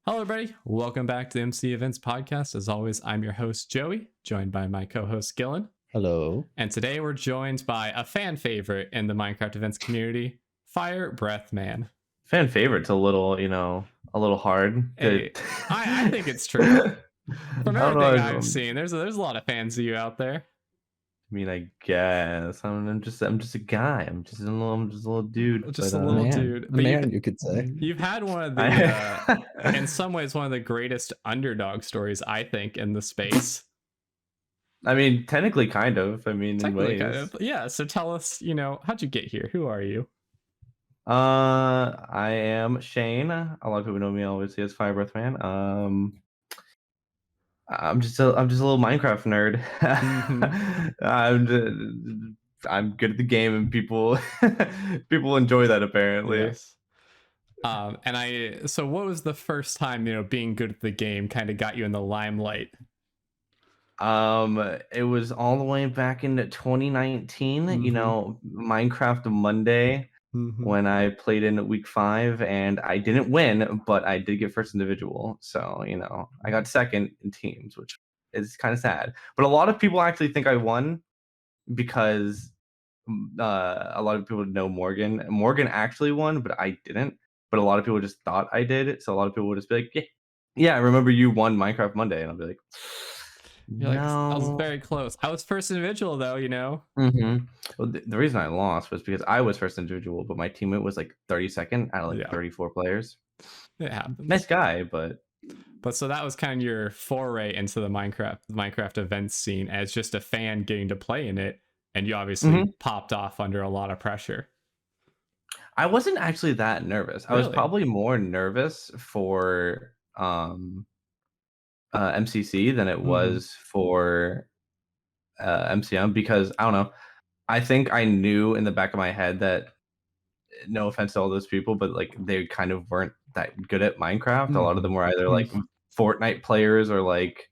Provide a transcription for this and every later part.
Hello, everybody. Welcome back to the MC Events podcast. As always, I'm your host, Joey, joined by my co-host, Gilan. Hello. And today we're joined by a fan favorite in the Minecraft events community, FireBreathMan. Fan favorite's a little hard. Hey, I think it's true. From everything I've seen, there's a lot of fans of you out there. I mean, I guess I'm just a guy. I'm just a little dude. Just a little dude. A man, you could say. You've had one of the, in some ways, one of the greatest underdog stories, I think, in the space. I mean, technically, kind of. I mean, in ways. Kind of. Yeah. So tell us, how'd you get here? Who are you? I am Shane. A lot of people know me obviously as FireBreathMan. I'm just a little Minecraft nerd. I'm good at the game, and people enjoy that apparently. Yes. So what was the first time being good at the game kind of got you in the limelight? It was all the way back into 2019. Minecraft Monday. When I played in week 5, and I didn't win, but I did get first individual. So, I got second in teams, which is kind of sad. But a lot of people actually think I won because a lot of people know Morgan. Morgan actually won, but I didn't. But a lot of people just thought I did. So a lot of people would just be like, yeah, I remember you won Minecraft Monday. And I'll be like, You're like, I was very close. I was first individual, though, Well, the reason I lost was because I was first individual, but my teammate was like 32nd out of 34 players. It happens. Nice guy, but so that was kind of your foray into the Minecraft events scene as just a fan getting to play in it, and you obviously popped off under a lot of pressure. I wasn't actually that nervous. I was probably more nervous for MCC than it was for MCM, because I don't know. I think I knew in the back of my head that, no offense to all those people, but like they kind of weren't that good at Minecraft. A lot of them were either like Fortnite players or like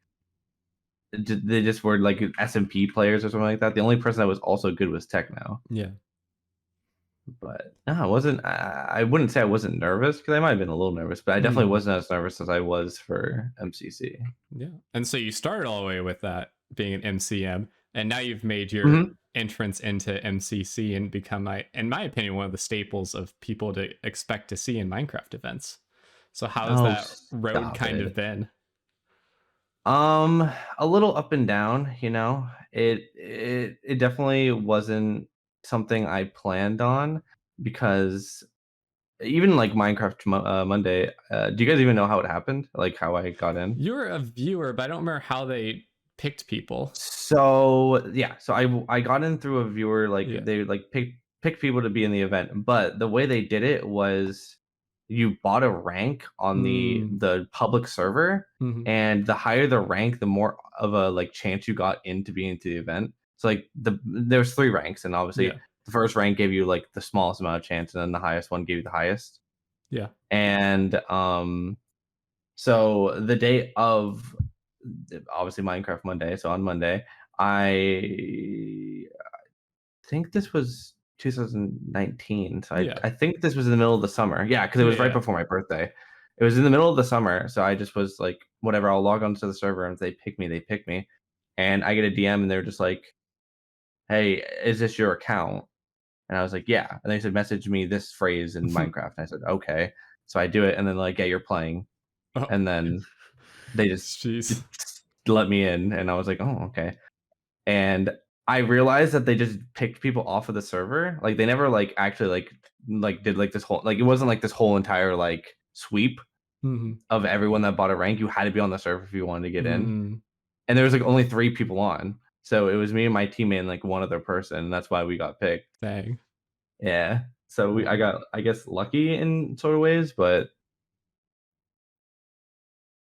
they just were like SMP players or something like that. The only person that was also good was Techno. Yeah. But no, I wasn't. I wouldn't say I wasn't nervous, because I might have been a little nervous, but I definitely wasn't as nervous as I was for MCC. Yeah. And so you started all the way with that being an MCM, and now you've made your entrance into MCC and become, in my opinion, one of the staples of people to expect to see in Minecraft events. So how has that road kind of been? A little up and down. It definitely wasn't something I planned on, because even like Minecraft Monday, do you guys even know how it happened? Like how I got in? You were a viewer, but I don't remember how they picked people. So yeah, so I got in through a viewer. Like they like picked people to be in the event, but the way they did it was you bought a rank on the public server, and the higher the rank, the more of a like chance you got into being into the event. So like there's 3 ranks, and obviously the first rank gave you like the smallest amount of chance, and then the highest one gave you the highest. Yeah. And so the day of obviously Minecraft Monday, so on Monday, I think this was 2019. So I think this was in the middle of the summer. Yeah, because it was right before my birthday. It was in the middle of the summer, so I just was like, whatever, I'll log onto the server, and if they pick me. And I get a DM, and they're just like, hey, is this your account? And I was like, yeah. And they said, message me this phrase in Minecraft. And I said, okay. So I do it, and then like, yeah, you're playing. And then they just let me in, and I was like, oh, okay. And I realized that they just picked people off of the server. Like they never like actually like did like this whole, like it wasn't like this whole entire like sweep of everyone that bought a rank. You had to be on the server if you wanted to get in. And there was like only 3 people on. So it was me and my teammate and like one other person, and that's why we got picked. Dang. Yeah. So I got, I guess, lucky in sort of ways, but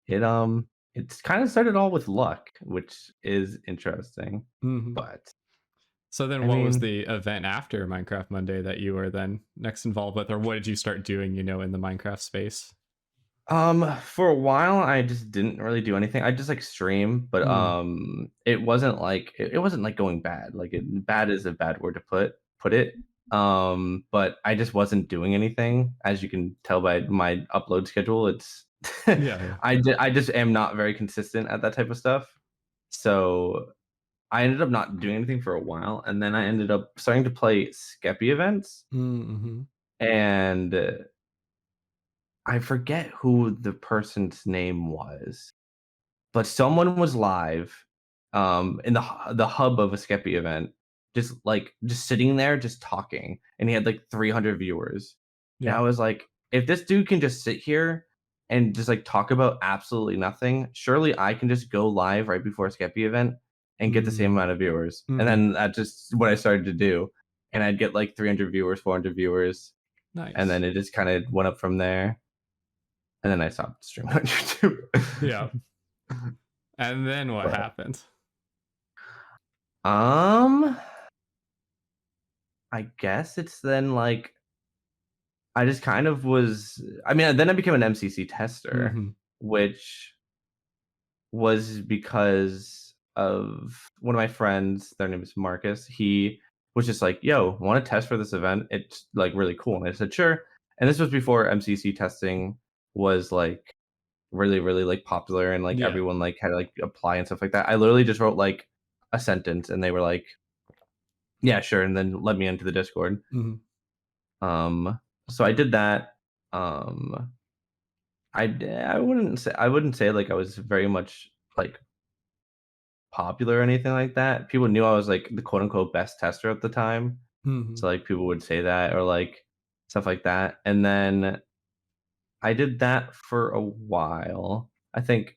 it's kind of started all with luck, which is interesting. But so then what was the event after Minecraft Monday that you were then next involved with, or what did you start doing, in the Minecraft space? For a while I just didn't really do anything. I just like stream, but it wasn't like it wasn't like going bad. Like bad is a bad word to put it. But I just wasn't doing anything. As you can tell by my upload schedule, it's Yeah, yeah. I just am not very consistent at that type of stuff. So I ended up not doing anything for a while, and then I ended up starting to play Skeppy events, Mm-hmm. and I forget who the person's name was, but someone was live, in the hub of a Skeppy event, just sitting there, just talking, and he had like 300 viewers, and I Yeah. was like, if this dude can just sit here and just like talk about absolutely nothing, surely I can just go live right before a Skeppy event and get the same Mm-hmm. amount of viewers. And Mm-hmm. then that's just what I started to do, and I'd get like 300 viewers, 400 viewers, and Nice. then it just kind of went up from there. And then I stopped streaming on YouTube. Yeah. And then what But happened? um, I guess it's then like I just kind of was. I mean, then I became an MCC tester, Mm-hmm. which was because of one of my friends. Their name is Marcus. He was just like, "Yo, want to test for this event? It's like really cool." And I said, "Sure." And this was before MCC testing was like really, really like popular, and like Yeah. everyone like had to like apply and stuff like that. I literally just wrote like a sentence, and they were like, "Yeah, sure," and then let me into the Discord. Mm-hmm. Um, so I did that. Um, I wouldn't say like I was very much like popular or anything like that. People knew I was like the quote unquote best tester at the time. Mm-hmm. So like people would say that or like stuff like that. And then I did that for a while. I think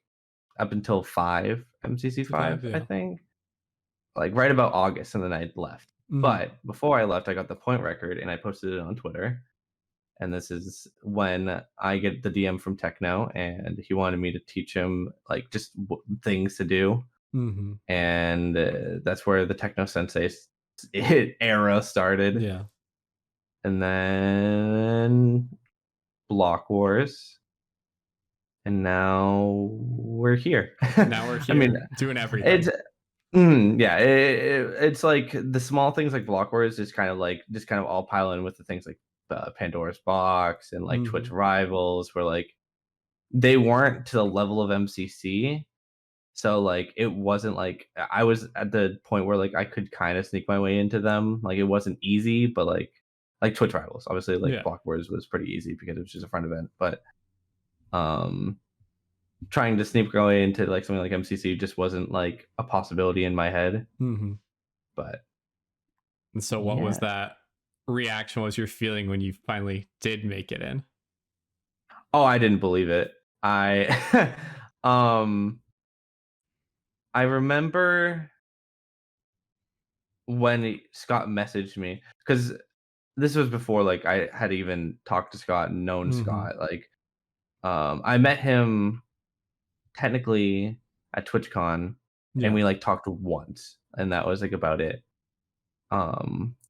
up until five, MCC Five, 5, I yeah. think. Like right about August, and then I left. Mm-hmm. But before I left, I got the point record and I posted it on Twitter. And this is when I get the DM from Techno, and he wanted me to teach him like just things to do, Mm-hmm. and that's where the Techno Sensei era started, Yeah. and then Block Wars, and now we're here. Now we're I mean, here doing it's everything. yeah, it's like the small things like Block Wars just kind of all pile in with the things like Pandora's Box and like Mm-hmm. Twitch Rivals, where like they weren't to the level of MCC. So like it wasn't like I was at the point where like I could kind of sneak my way into them. Like it wasn't easy, but like Twitch Rivals, obviously like Yeah. Block Wars was pretty easy because it was just a front event. But um trying to sneak my way into like something like MCC just wasn't like a possibility in my head. Mm-hmm. But And so what was yeah. that reaction? What was your feeling when you finally did make it in? Oh, I didn't believe it. I um I remember when Scott messaged me, because this was before like I had even talked to Scott and known Mm-hmm. Scott. Like I met him technically at TwitchCon, and Yeah. we like talked once, and that was like about it.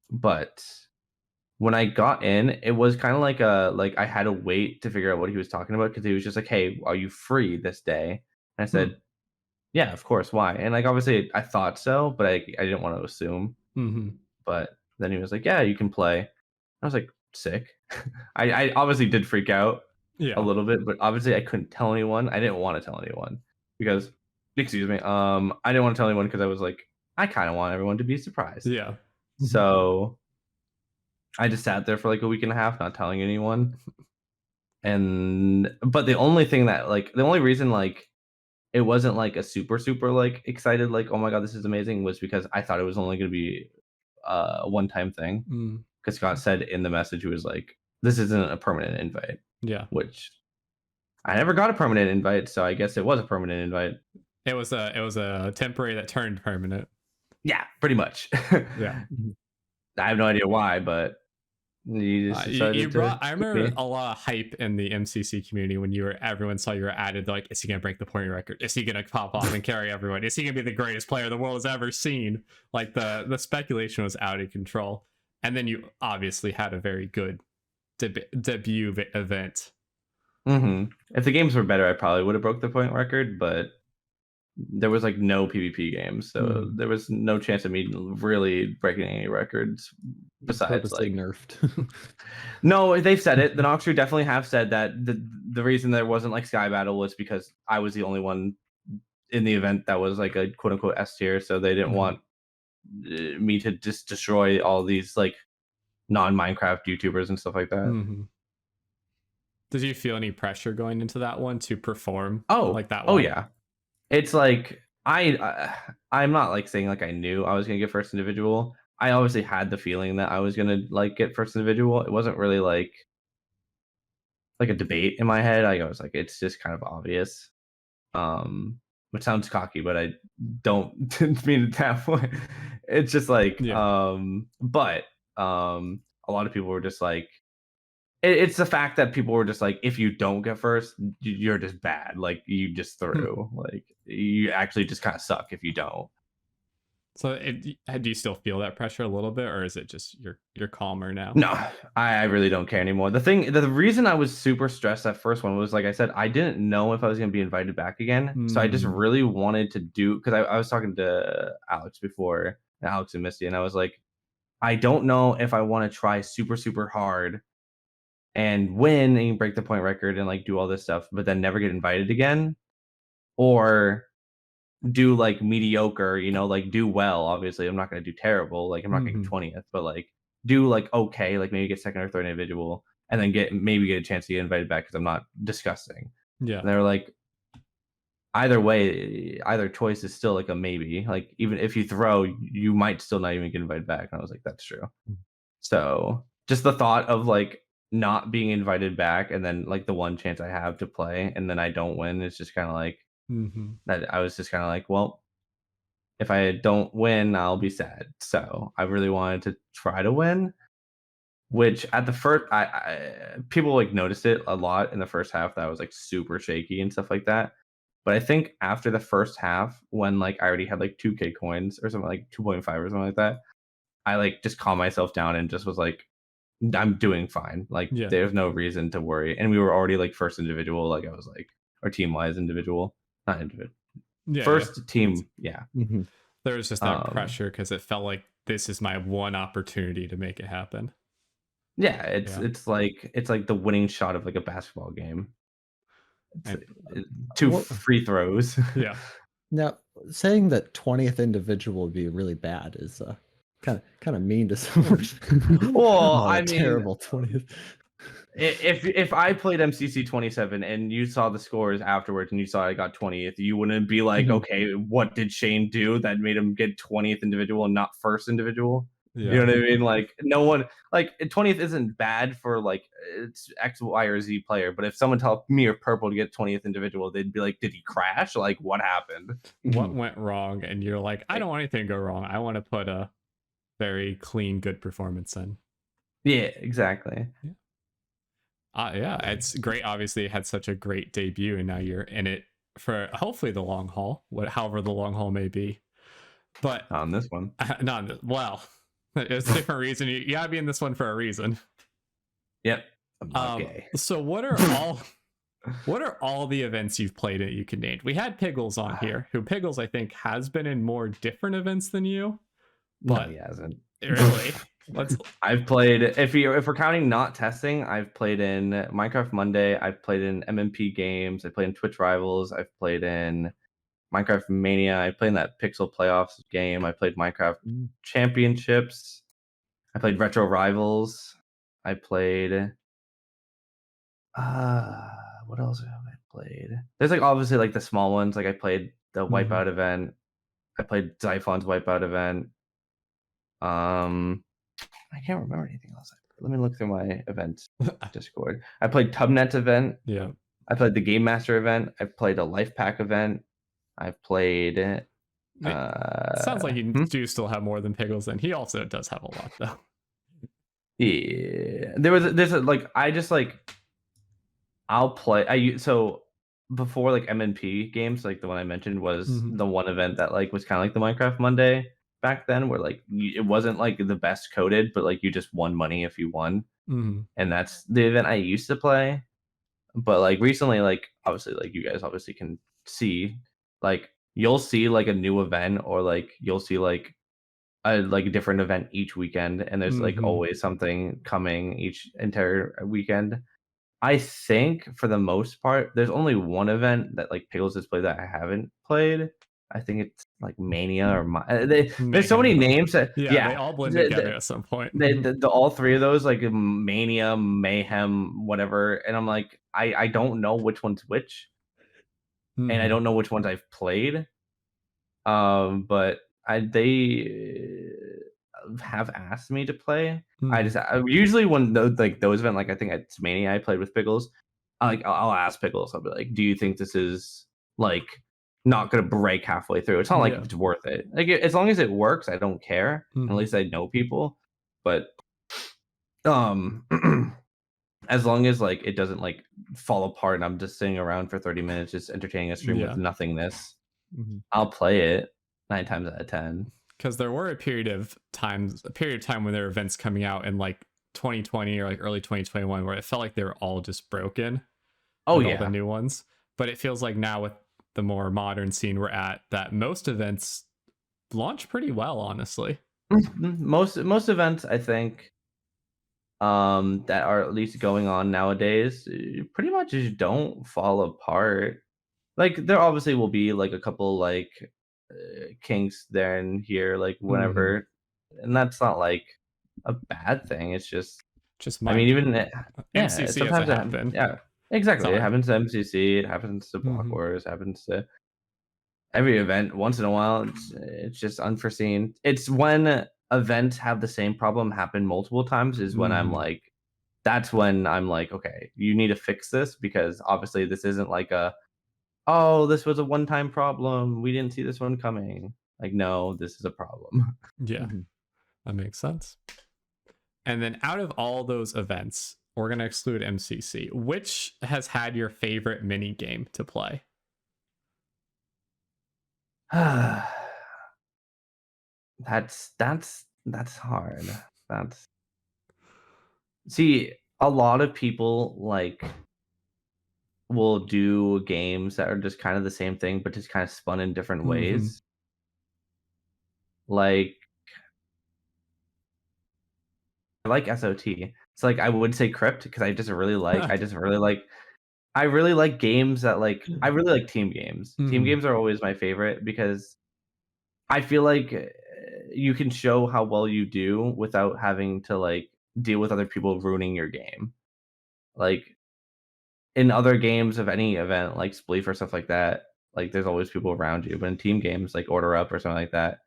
But when I got in, it was kind of like I had to wait to figure out what he was talking about, because he was just like, "Hey, are you free this day?" And I Hmm. said, "Yeah, of course. Why?" And like obviously I thought so, but I didn't want to assume. Mm-hmm. But then he was like, "Yeah, you can play." I was like, "Sick." I obviously did freak out a Yeah. little bit, but obviously I couldn't tell anyone. I didn't want to tell anyone because, excuse me, I didn't want to tell anyone because I was like, I kind of want everyone to be surprised. Yeah. So I just sat there for like a week and a half, not telling anyone. And but the only thing that like the only reason like it wasn't like a super like excited like, oh my god, this is amazing, was because I thought it was only going to be a one time thing. Mm. Because Scott said in the message, he was like, "This isn't a permanent invite," Yeah. which I never got a permanent invite, so I guess it was a permanent invite. It was a temporary that turned permanent. Yeah, pretty much. Yeah. I have no idea why, but he just You decided to brought. I keep remember me. a lot of hype in the MCC community when everyone saw you were added. They're like, is he gonna break the point record? Is he gonna pop off and carry everyone? Is he gonna be the greatest player the world has ever seen? Like the speculation was out of control. And then you obviously had a very good debut event. If the games were better, I probably would have broke the point record, but there was like no PvP games, so there was no chance of me really breaking any records besides purposely like nerfed. No, they've said it. The Noxer definitely have said that the reason there wasn't like Sky Battle was because I was the only one in the event that was like a quote unquote S tier, so they didn't want me to just destroy all these like non Minecraft YouTubers and stuff like that. Did you feel any pressure going into that one to perform like that Oh well? yeah. It's like I'm not like saying like I knew I was gonna get first individual. I obviously had the feeling that I was gonna like get first individual. It wasn't really like a debate in my head. I was like, it's just kind of obvious. Which sounds cocky, but I don't mean it that way. It's just like, but a lot of people were just like, it's the fact that people were just like, if you don't get first, you're just bad. Like you just threw, like you actually just kind of suck if you don't. So do you still feel that pressure a little bit, or is it just you're calmer now? No, I really don't care anymore. The reason I was super stressed that first one was like I said, I didn't know if I was gonna be invited back again. So I just really wanted to do because I was talking to Alex before, Alex and Misty, and I was like, I don't know if I want to try super, super hard and win and break the point record and like do all this stuff, but then never get invited again, or do like mediocre, like do well. Obviously, I'm not going to do terrible. Like I'm not going to get 20th, but like do like okay, like maybe get second or third individual, and then maybe get a chance to get invited back because I'm not disgusting. Yeah. And they're like, either way, either choice is still like a maybe. Like even if you throw, you might still not even get invited back. And I was like, that's true. So just the thought of like not being invited back and then like the one chance I have to play and then I don't win, it's just kind of like that. I was just kind of like, well, if I don't win, I'll be sad. So I really wanted to try to win, which at the first, people like noticed it a lot in the first half that I was like super shaky and stuff like that. But I think after the first half, when like I already had like 2K coins or something like 2.5 or something like that, I like just calmed myself down and just was like, I'm doing fine. Like there's no reason to worry. And we were already like first individual. Like I was like, or team wise individual, not individual. First team, There was just that pressure because it felt like this is my one opportunity to make it happen. Yeah, it's like the winning shot of like a basketball game. Two free throws. Yeah. Now, saying that 20th individual would be really bad is kind of mean to someone. Well, I mean, terrible 20th. If I played MCC 27 and you saw the scores afterwards and you saw I got 20th, you wouldn't be like, okay, what did Shane do that made him get 20th individual and not first individual? You know what I mean? Like no one, like 20th isn't bad for like it's X, Y, or Z player, but if someone told me or Purple to get 20th individual, they'd be like, did he crash? Like what happened? What went wrong? And you're like, I don't want anything to go wrong. I want to put a very clean, good performance in. Yeah, exactly. Yeah, it's great. Obviously, it had such a great debut, and now you're in it for hopefully the long haul, however the long haul may be. But on this one, well, it's a different reason. You gotta be in this one for a reason. Yep. I'm not gay. So what are all the events you've played in you can name? We had Piggles on here, who Piggles I think has been in more different events than you. But no, he hasn't. Really? I've played, if we're counting not testing, I've played in Minecraft Monday, I've played in MMP games, I played in Twitch Rivals, I've played in Minecraft Mania, I played in that Pixel Playoffs game, I played Minecraft Championships, I played Retro Rivals, I played what else have I played? There's like obviously like the small ones, like I played the Wipeout event, I played Zyphon's Wipeout event. I can't remember anything else. Let me look through my events Discord. I played Tubnet event. Yeah. I played the Game Master event. I've played a Life Pack event. I've played. Sounds like you do still have more than Piggles, and he also does have a lot though. Yeah, there's a like I just like I'll play. So before like MNP games, like the one I mentioned was the one event that like was kind of like the Minecraft Monday back then, where like it wasn't like the best coded, but like you just won money if you won, and that's the event I used to play. But like recently, like obviously, like you guys obviously can see, like you'll see like a new event, or like you'll see like a different event each weekend, and there's like Mm-hmm. always something coming each entire weekend. I think for the most part, there's only one event that like Pickles has played that I haven't played. I think it's like Mania or there's so many Mayhem. names that Yeah, they yeah. all blend together at some point. The all three of those, like Mania, Mayhem, whatever, and I'm like, I don't know which one's which, and I Mhm. don't know which ones I've played. But they have asked me to play. Mhm. I usually when those event, like I think it's Mania I played with Pickles. I'll ask Pickles. I'll be like, "Do you think this is like not gonna break halfway through?" It's not like Yeah. it's worth it. Like as long as it works, I don't care. At Mhm. least I know people. But um, as long as like it doesn't like fall apart and I'm just sitting around for 30 minutes just entertaining a stream with Yeah. nothingness, Mhm. I'll play it 9 times out of 10. Because there were a period of time when there were events coming out in like 2020 or like early 2021 where it felt like they were all just broken Oh with all the yeah. new ones. But it feels like now with the more modern scene we're at, that most events launch pretty well, honestly. Most events I think that are at least going on nowadays pretty much just don't fall apart. Like there obviously will be like a couple like kinks there and here like Mhm. whenever, and that's not like a bad thing. It's just Just I mean, even yeah, MCC has to sometimes happen. yeah, It's exactly. It hard. happens to MCC, it happens to Block Mhm. Wars, happens to every event once in a while. It's just unforeseen. It's when events have the same problem happen multiple times is when I'm Mhm. like, that's when I'm like, okay, you need to fix this because obviously this isn't like oh, this was a one-time problem. We didn't see this one coming. Like, no, this is a problem. Yeah, Mhm. that makes sense. And then out of all those events, we're going to exclude MCC. Which has had your favorite mini game to play? That's hard. That's see, a lot of people like will do games that are just kind of the same thing, but just kind of spun in different Mm-hmm. ways. Like I like SOT. So like I would say Crypt because I really like games that like I really like team games. Team Mm-hmm. games are always my favorite because I feel like you can show how well you do without having to like deal with other people ruining your game. Like in other games of any event, like Spleef or stuff like that, like there's always people around you. But in team games, like Order Up or something like that,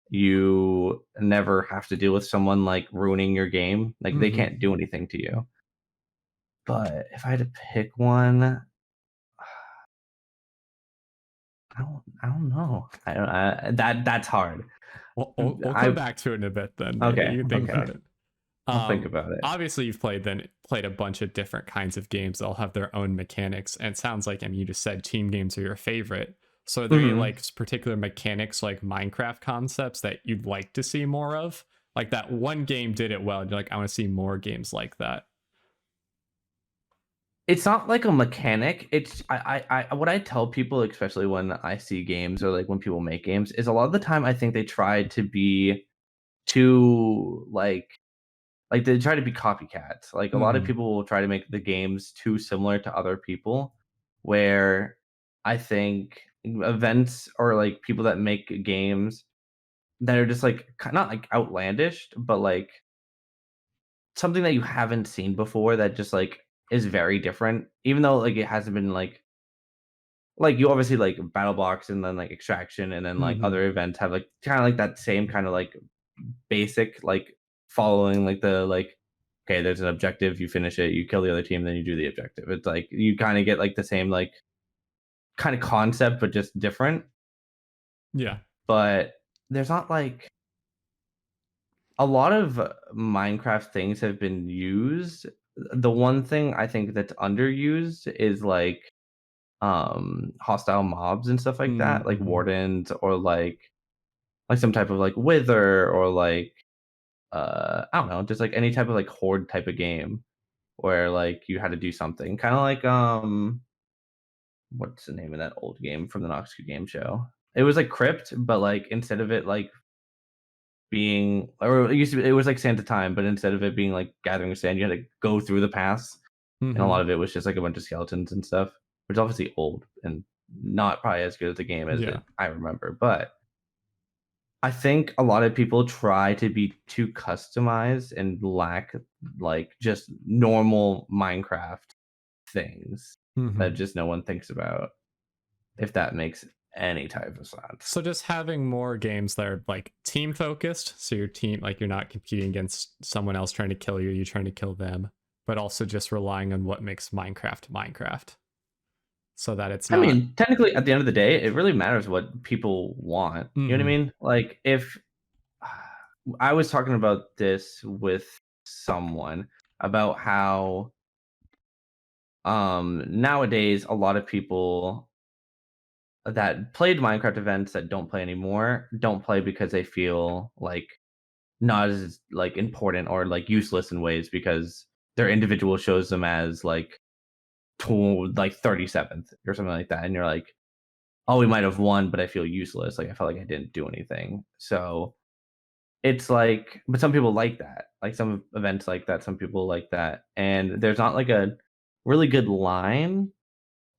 you never have to deal with someone like ruining your game. Like they Mm-hmm. can't do anything to you. But if I had to pick one, I don't know. That's hard. We'll come I back to it in a bit then, maybe. okay, You can think okay. about it. I'll think about it. Obviously you've played a bunch of different kinds of games. They'll have their own mechanics. And it sounds like, I mean, you just said team games are your favorite. So are there any Mhm. like particular mechanics like Minecraft concepts that you'd like to see more of? Like that one game did it well. And you're like, I want to see more games like that. It's not like a mechanic. It's I what I tell people, especially when I see games or like when people make games, is a lot of the time I think they try to be too like they try to be copycats. Like a lot of Mm-hmm. people will try to make the games too similar to other people, where I think events or like people that make games that are just like not like outlandish, but like something that you haven't seen before that just like is very different, even though like it hasn't been like you obviously like battle box and then like extraction and then like Mm-hmm. other events have like kind of like that same kind of like basic like following like the like okay, there's an objective, you finish it, you kill the other team, then you do the objective. It's like you kind of get like the same like kind of concept but just different. Yeah. But there's not like a lot of Minecraft things have been used. The one thing I think that's underused is like hostile mobs and stuff like that, like Mm-hmm. wardens or like some type of like wither or like I don't know, just like any type of like horde type of game where like you had to do something. Kind of like what's the name of that old game from the Noxcu game show? It was like Crypt, but like instead of it like being, or it was like Santa Time, but instead of it being like gathering sand, you had to go through the paths, and a lot of it was just like a bunch of skeletons and stuff, which is obviously old and not probably as good as the game as I remember. But I think a lot of people try to be too customized and lack like just normal Minecraft things that just no one thinks about, if that makes any type of sense. So just having more games that are like team focused, so your team, like you're not competing against someone else trying to kill you, you're trying to kill them, but also just relying on what makes Minecraft, so that it's not. I mean, technically, at the end of the day, it really matters what people want. You know what I mean? Like, if I was talking about this with someone about how nowadays a lot of people that played Minecraft events that don't play anymore don't play because they feel like not as like important or like useless in ways because their individual shows them as like like 37th or something like that, and you're like, oh, we might have won, but I feel useless. Like I felt like I didn't do anything. So it's like, but some people like that. Like some events like that, some people like that. And there's not like a really good line.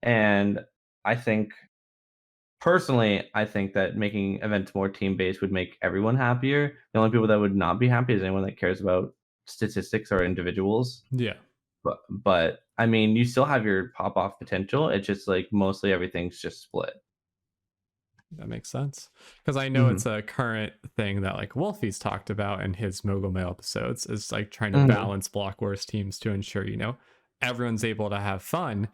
And I think personally, I think that making events more team based would make everyone happier. The only people that would not be happy is anyone that cares about statistics or individuals. Yeah. But I mean, you still have your pop off potential. It's just like mostly everything's just split. That makes sense. Because I know it's a current thing that like Wolfie's talked about in his Mogul Mail episodes, is like trying to balance Block Wars teams to ensure, you know, everyone's able to have fun.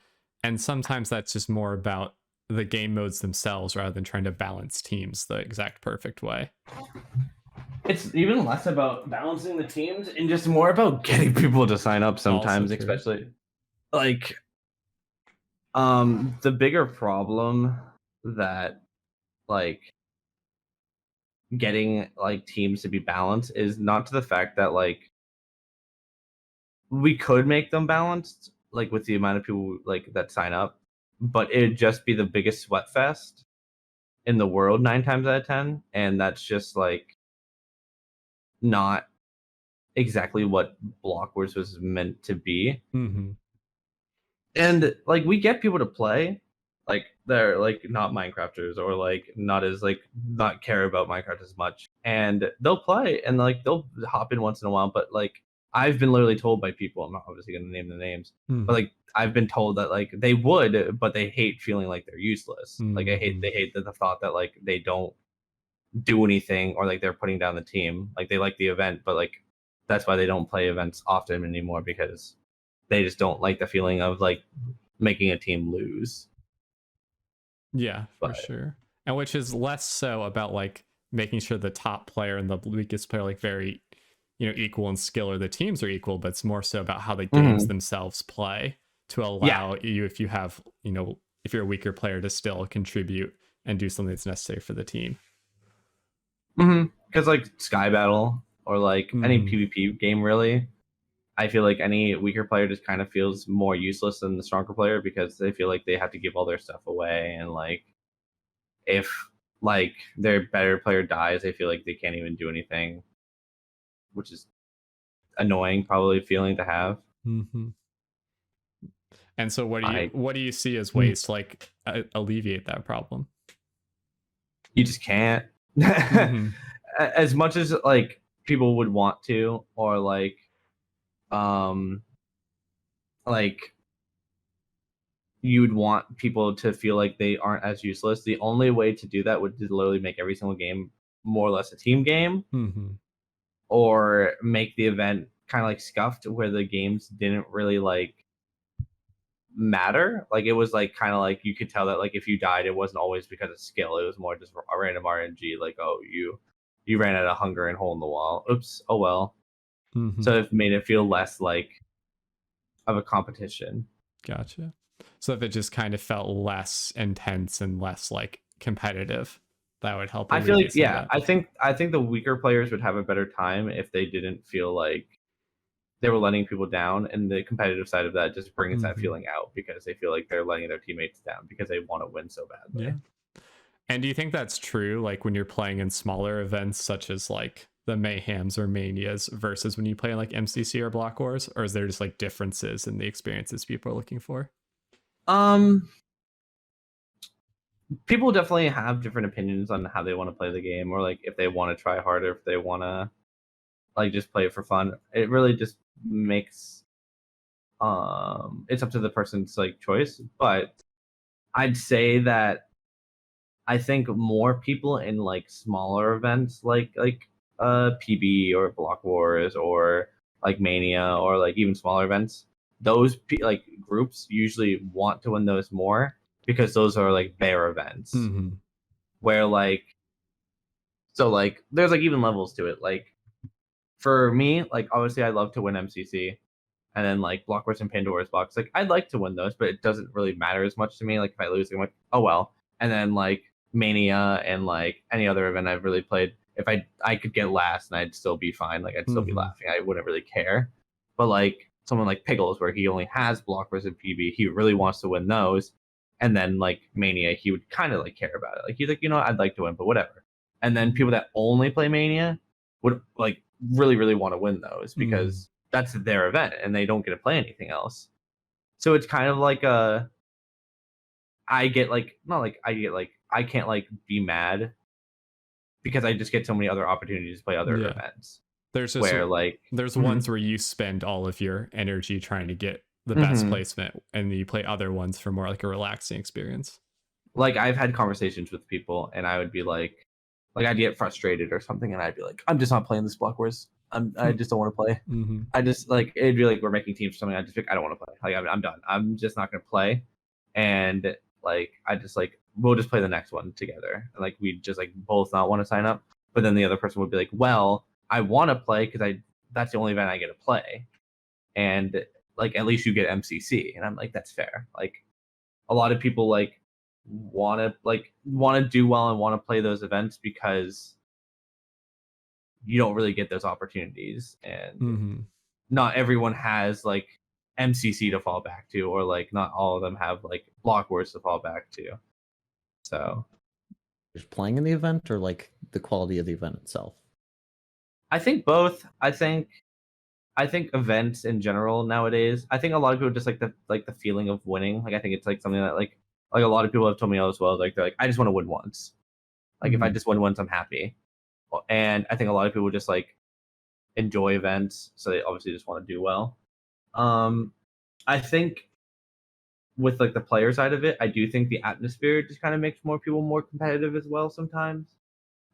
And sometimes that's just more about the game modes themselves rather than trying to balance teams the exact perfect way. It's even less about balancing the teams and just more about getting people to sign up sometimes, especially like the bigger problem that like getting like teams to be balanced is not to the fact that like we could make them balanced like with the amount of people like that sign up, but it'd just be the biggest sweat fest in the world 9 times out of 10, and that's just like not exactly what Block Wars was meant to be. And like we get people to play, like they're like not Minecrafters or like not as like not care about Minecraft as much, and they'll play and like they'll hop in once in a while. But like I've been literally told by people, I'm not obviously going to name the names, but like I've been told that like they would, but they hate feeling like they're useless. Like they hate the thought that like they don't do anything or like they're putting down the team. Like they like the event, but like that's why they don't play events often anymore, because they just don't like the feeling of like making a team lose. Yeah, for sure. And which is less so about like making sure the top player and the weakest player like very, you know, equal in skill, or the teams are equal, but it's more so about how the games themselves play to allow you, if you have, you know, if you're a weaker player, to still contribute and do something that's necessary for the team. Because like Sky Battle or like any PvP game, really, I feel like any weaker player just kind of feels more useless than the stronger player because they feel like they have to give all their stuff away, and like if like their better player dies, they feel like they can't even do anything, which is annoying, probably feeling to have. And so what do you see as ways to like alleviate that problem? You just can't. As much as like people would want to, or like you would want people to feel like they aren't as useless, the only way to do that would literally make every single game more or less a team game, or make the event kind of like scuffed where the games didn't really like matter. Like it was like kind of like you could tell that like if you died, it wasn't always because of skill, it was more just a random RNG, like, oh, you ran out of hunger and hole in the wall, oops, oh well. So it made it feel less like of a competition. Gotcha. So if it just kind of felt less intense and less like competitive, that would help. I feel like, yeah, I think the weaker players would have a better time if they didn't feel like they were letting people down, and the competitive side of that just brings that feeling out because they feel like they're letting their teammates down because they want to win so badly. Yeah. And do you think that's true, like when you're playing in smaller events such as like the Mayhems or Manias versus when you play in like MCC or Block Wars, or is there just like differences in the experiences people are looking for? People definitely have different opinions on how they want to play the game, or like if they want to try harder, if they want to like just play it for fun. It really just makes it's up to the person's like choice. But I'd say that I think more people in like smaller events like PB or Block Wars or like Mania or like even smaller events, those like groups usually want to win those more because those are like bear events where like so like there's like even levels to it. Like for me, like obviously I love to win MCC, and then like Block Wars and Pandora's Box, like I'd like to win those, but it doesn't really matter as much to me. Like if I lose, I'm like, oh well. And then like Mania and like any other event I've really played, if I could get last and I'd still be fine. Like I'd still be laughing. I wouldn't really care. But like someone like Piggles, where he only has Block Wars and PB, he really wants to win those. And then like Mania, he would kind of like care about it. Like he's like, you know, I'd like to win, but whatever. And then people that only play Mania would like really want to win those because that's their event and they don't get to play anything else. So it's kind of like I get like not like I get like I can't like be mad because I just get so many other opportunities to play other events. There's just where like there's ones where you spend all of your energy trying to get the best placement, and you play other ones for more like a relaxing experience. Like I've had conversations with people and I would be like I'd get frustrated or something and I'd be like, I'm just not playing this Block Wars. I just don't want to play. I just like it'd be like we're making teams or something. I just like I don't want to play. Like I'm done. I'm just not gonna play. And like I just like we'll just play the next one together. And like we just like both not want to sign up. But then the other person would be like, well, I want to play because that's the only event I get to play. And like at least you get MCC. And I'm like, that's fair. Like a lot of people like want to do well and want to play those events because you don't really get those opportunities, and not everyone has like MCC to fall back to, or like not all of them have like Block Wars to fall back to. So just playing in the event or like the quality of the event itself? I think both. I think events in general nowadays, I think a lot of people just like the feeling of winning. Like I think it's like something that like a lot of people have told me as well. Like they're like, I just want to win once. Like if I just win once, I'm happy. And I think a lot of people just like enjoy events, so they obviously just want to do well. I think with like the player side of it, I do think the atmosphere just kind of makes more people more competitive as well sometimes.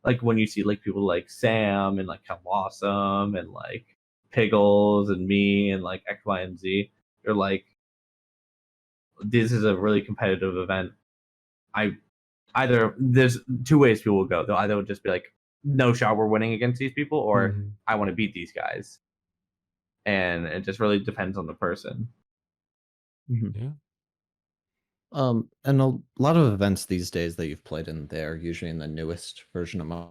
Like when you see like people like Sam and like Awesome and like Piggles and me and like X, Y, and Z, you're like, this is a really competitive event. There's two ways people will go. They'll either just be like, no shot, we're winning against these people, or I want to beat these guys. And it just really depends on the person. Yeah. And a lot of events these days that you've played in, they're usually in the newest version of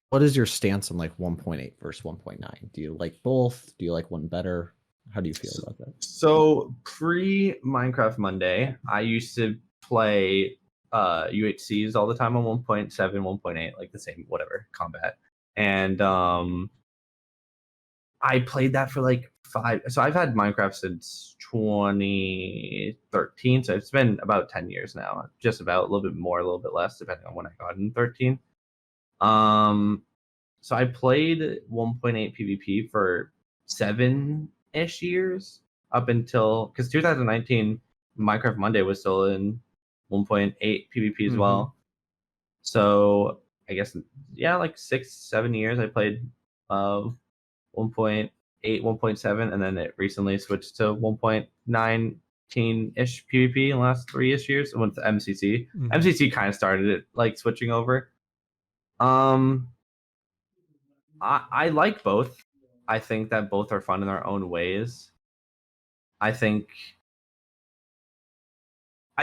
what is your stance on like 1.8 versus 1.9? Do you like both? Do you like one better? How do you feel about that? So pre Minecraft Monday, I used to play UHCs all the time on 1.7, 1.8, like the same whatever combat. And I played that for like 5. So I've had Minecraft since 2013. So it's been about 10 years now. Just about, a little bit more, a little bit less, depending on when I got in 13. So I played 1.8 PvP for 7-ish years up until, because 2019 Minecraft Monday was still in 1.8 PvP as well. So I guess like 6-7 years I played 1.8, 1.7, and then it recently switched to 1.19-ish PvP in the last 3-ish years with the MCC. MCC kind of started it like switching over. I like both. I think that both are fun in their own ways. I think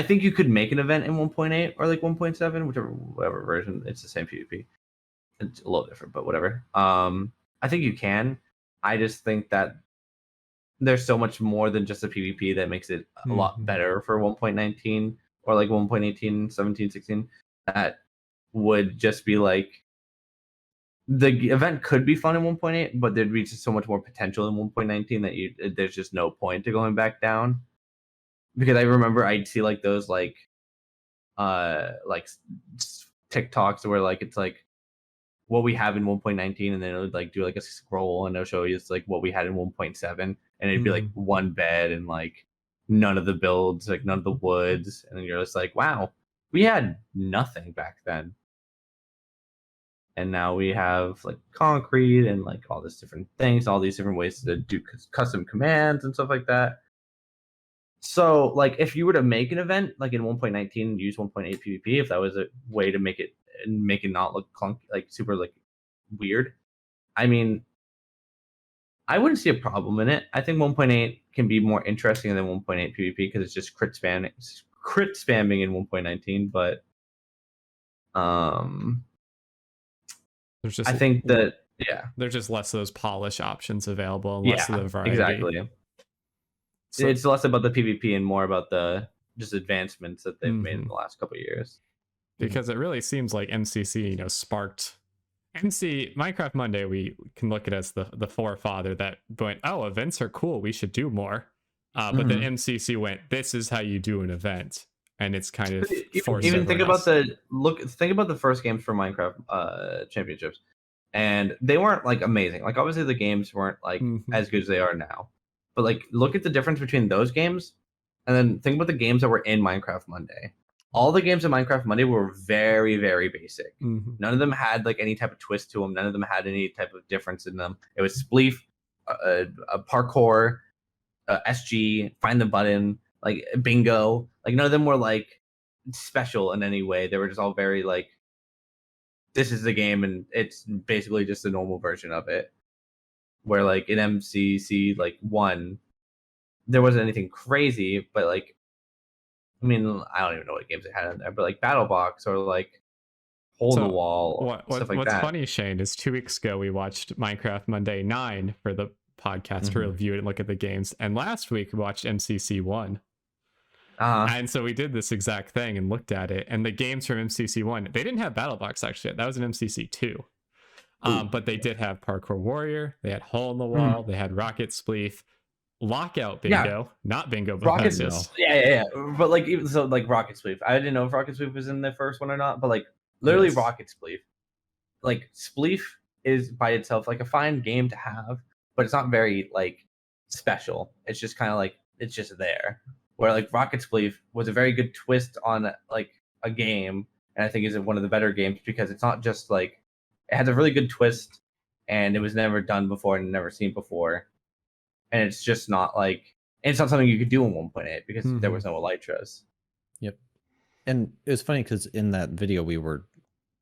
you could make an event in 1.8 or like 1.7, whatever version. It's the same PvP. It's a little different, but whatever. I think you can. I just think that there's so much more than just a PvP that makes it a lot better for 1.19 or like 1.18, 17, 16, that would just be like the event could be fun in 1.8, but there'd be just so much more potential in 1.19 that there's just no point to going back down. Because I remember I'd see like those like TikToks where like it's like what we have in 1.19, and then it would like do like a scroll and it'll show you it's like what we had in 1.7, and it'd be like one bed and like none of the builds, like none of the woods, and then you're just like, wow, we had nothing back then. And now we have like concrete and like all these different things, all these different ways to do custom commands and stuff like that. So like if you were to make an event like in 1.19 and use 1.8 PvP, if that was a way to make it not look clunky, like super like weird, I mean, I wouldn't see a problem in it. I think 1.8 can be more interesting than 1.8 PvP because it's just crit spamming in 1.19, but there's just, I think that there's just less of those polish options available and less of the variety. Exactly. So, it's less about the PvP and more about the just advancements that they've made in the last couple of years. Because it really seems like MCC, sparked Minecraft Monday. We can look at it as the forefather that went, oh, events are cool, we should do more. But then MCC went, this is how you do an event, and it's kind of even think about the first games for Minecraft championships, and they weren't like amazing. Like obviously the games weren't like as good as they are now, but like look at the difference between those games, and then think about the games that were in Minecraft Monday. All the games in Minecraft Monday were very, very basic. None of them had like any type of twist to them. None of them had any type of difference in them. It was spleef, a parkour, SG, find the button, like bingo. Like none of them were like special in any way. They were just all very like, this is the game, and it's basically just a normal version of it. Where like in MCC like 1, there wasn't anything crazy, but like, I mean, I don't even know what games they had in there, but like Battle Box or like Hole in the Wall, stuff like that. What's funny, Shane, is 2 weeks ago we watched Minecraft Monday 9 for the podcast to review it and look at the games, and last week we watched MCC 1. And so we did this exact thing and looked at it, and the games from MCC 1, they didn't have Battle Box actually. That was an MCC 2. But they did have Parkour Warrior, they had Hole in the Wall, they had Rocket Spleef, Lockout Bingo, not Bingo, but Rocket, but like even so, like Rocket Spleef, I didn't know if Rocket Spleef was in the first one or not, but like literally Rocket Spleef, like Spleef is by itself like a fine game to have, but it's not very like special. It's just kind of like it's just there. Where like Rocket Spleef was a very good twist on like a game, and I think is one of the better games because it's not just like it has a really good twist, and it was never done before and never seen before. And it's just not like it's not something you could do in 1.8 because there was no elytras. Yep. And it was funny because in that video we were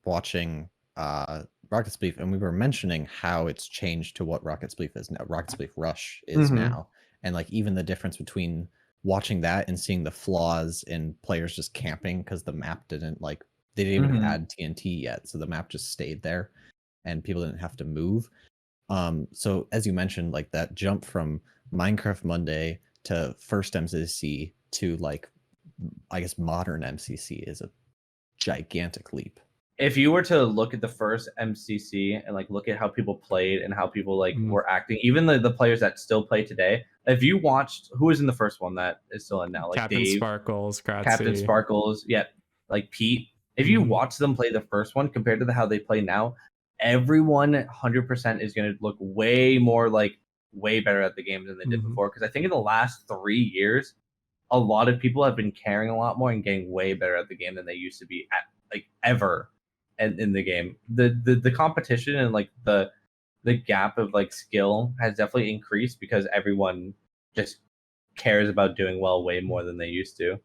watching Rocket Spleef, and we were mentioning how it's changed to what Rocket Spleef is now. Rocket Spleef Rush is now, and like even the difference between watching that and seeing the flaws in players just camping because the map didn't like they didn't even add TNT yet, so the map just stayed there, and people didn't have to move. So as you mentioned, like that jump from Minecraft Monday to first MCC to like, I guess modern MCC is a gigantic leap. If you were to look at the first MCC and like look at how people played and how people like were acting, even the players that still play today, if you watched who was in the first one that is still in now, like Captain Dave, Sparkles, Kratzy. Captain Sparkles, like Pete. If you watch them play the first one compared to how they play now, everyone 100% is going to look way better at the game than they did before. Because I think in the last 3 years, a lot of people have been caring a lot more and getting way better at the game than they used to be at like ever in the game. The competition and like the gap of like skill has definitely increased because everyone just cares about doing well way more than they used to.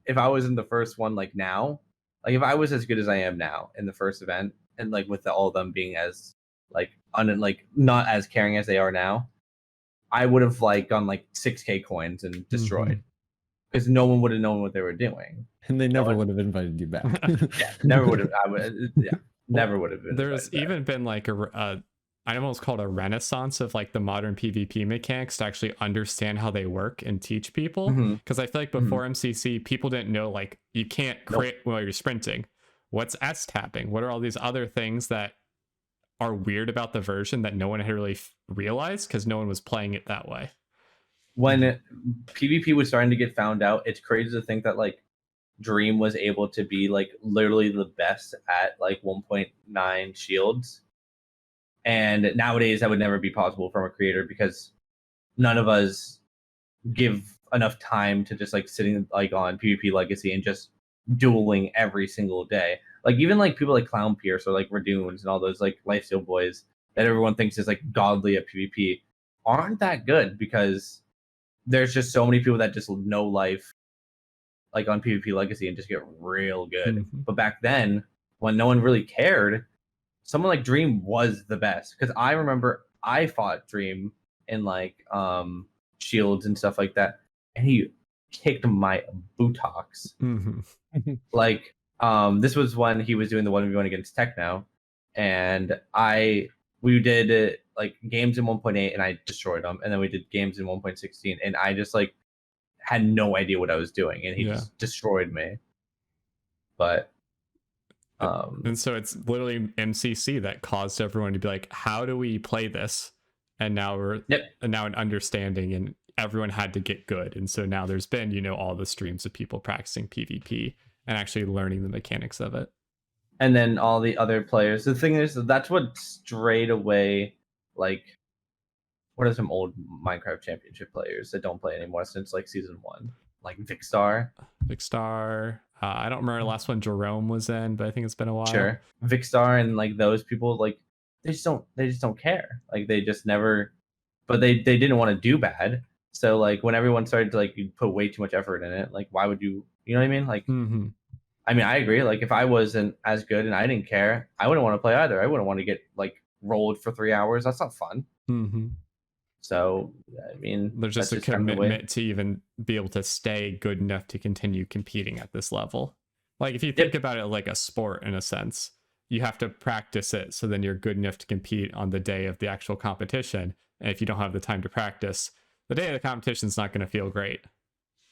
If I was in the first one like now, like if I was as good as I am now in the first event, and like with all of them being as like not as caring as they are now, I would have like gone like 6K coins and destroyed because no one would have known what they were doing, and they never would have invited you back. Never would have. Never would have been. There's even been like I almost call it a renaissance of like the modern PvP mechanics to actually understand how they work and teach people. Because I feel like before MCC, people didn't know like you can't crit while you're sprinting, what's S-tapping? What are all these other things that are weird about the version that no one had really realized because no one was playing it that way? When PvP was starting to get found out, it's crazy to think that like Dream was able to be like literally the best at like 1.9 shields. And nowadays that would never be possible from a creator because none of us give enough time to just like sitting like on PvP Legacy and just dueling every single day. Like even like people like Clown Pierce or like Radoons and all those like lifesteal boys that everyone thinks is like godly at PvP aren't that good because there's just so many people that just know life like on PvP Legacy and just get real good. Mm-hmm. But back then, when no one really cared, someone like Dream was the best. Because I remember I fought Dream in like shields and stuff like that, and he kicked my buttocks. Mm-hmm. Like this was when he was doing the 1v1 against Techno, and we did like games in 1.8 and I destroyed him, and then we did games in 1.16 and I just like had no idea what I was doing, and he just destroyed me. But and so it's literally MCC that caused everyone to be like, how do we play this? And now we're now an understanding, and everyone had to get good. And so now there's been, you know, all the streams of people practicing PvP and actually learning the mechanics of it. And then all the other players. The thing is, that's what strayed away. Like, what are some old Minecraft Championship players that don't play anymore since like season 1? Like Vicstar. I don't remember the last one Jerome was in, but I think it's been a while. Sure, Vicstar and like those people, like they just don't care. Like they just never, but they didn't want to do bad. So like when everyone started to like put way too much effort in it, like why would you? You know what I mean? Like, I mean, I agree. Like if I wasn't as good and I didn't care, I wouldn't want to play either. I wouldn't want to get like rolled for 3 hours. That's not fun. So I mean, there's just a commitment to even be able to stay good enough to continue competing at this level. Like if you think about it like a sport in a sense, you have to practice it so then you're good enough to compete on the day of the actual competition. And if you don't have the time to practice, the day of the competition is not going to feel great.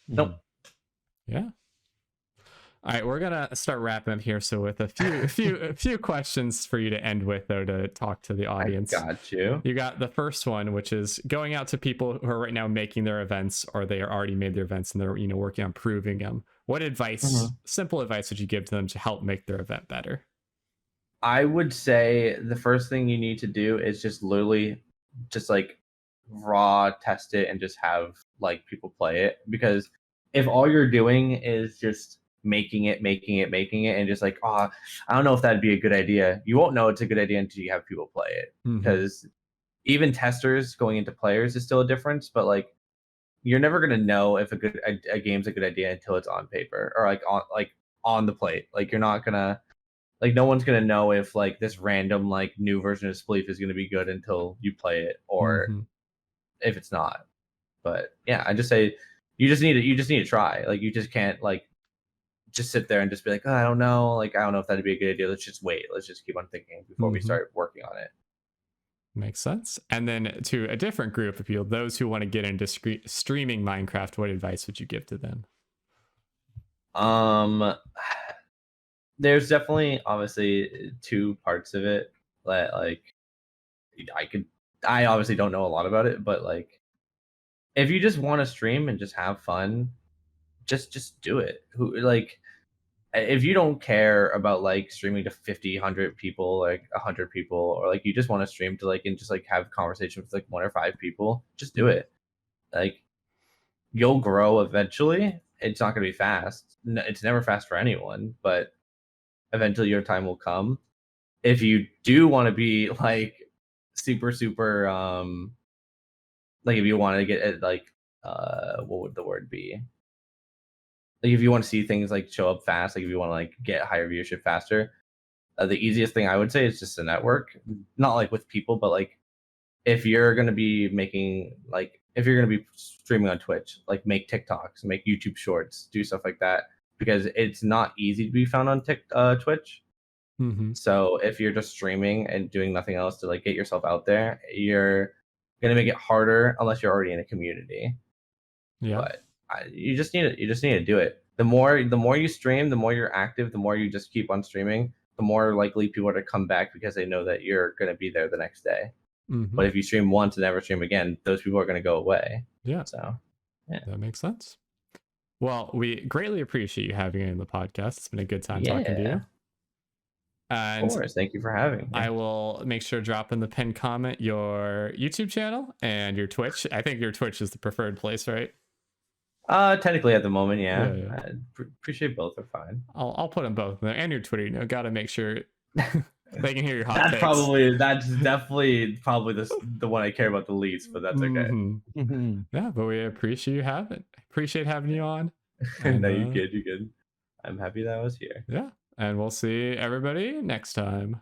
Nope. Yeah. All right, we're gonna start wrapping up here. So with a few questions for you to end with, though, to talk to the audience. I got you. You got the first one, which is going out to people who are right now making their events, or they are already made their events and they're, you know, working on proving them. What advice, simple advice, would you give to them to help make their event better? I would say the first thing you need to do is just literally just like raw test it and just have like people play it, because if all you're doing is just making it and just like, oh, I don't know if that'd be a good idea, you won't know it's a good idea until you have people play it. Because even testers going into players is still a difference, but like you're never going to know if a game's a good idea until it's on paper or like on the plate. Like you're not gonna, like no one's gonna know if like this random like new version of Spleef is gonna be good until you play it, or if it's not. But yeah, I just say you just need to try. Like you just can't like just sit there and just be like, oh, I don't know, like I don't know if that'd be a good idea. Let's just wait. Let's just keep on thinking before we start working on it. Makes sense. And then to a different group of people, those who want to get into streaming Minecraft, what advice would you give to them? There's definitely obviously two parts of it that like I obviously don't know a lot about it, but like if you just want to stream and just have fun, just do it. Who like if you don't care about like streaming to 50, 100 people, like 100 people, or like you just want to stream to like and just like have conversation with like 1 or 5 people, just do it. Like you'll grow eventually. It's not going to be fast. It's never fast for anyone, but eventually your time will come. If you do want to be like super like if you want to get it like what would the word be, like if you want to see things like show up fast, like if you want to like get higher viewership faster, the easiest thing I would say is just a network, not like with people, but like if you're going to be making like if you're going to be streaming on Twitch, like make TikToks, make YouTube shorts, do stuff like that, because it's not easy to be found on Twitch. So if you're just streaming and doing nothing else to like get yourself out there, you're gonna make it harder unless you're already in a community. Yeah. But you just need to do it. The more you stream, the more you're active, the more you just keep on streaming, the more likely people are to come back because they know that you're going to be there the next day. Mm-hmm. But if you stream once and never stream again, those people are going to go away. Yeah. So, yeah. That makes sense. Well, we greatly appreciate you having you in the podcast. It's been a good time talking to you. And of course, thank you for having me. I will make sure to drop in the pinned comment your YouTube channel and your Twitch. I think your Twitch is the preferred place, right? Technically at the moment, yeah. Yeah. I appreciate both are fine. I'll put them both in there, and your Twitter. Gotta make sure they can hear your hot takes. That's definitely the one I care about the least, but that's okay. Mm-hmm. Yeah, but we appreciate having you on. And, no, you good. I'm happy that I was here. Yeah, and we'll see everybody next time.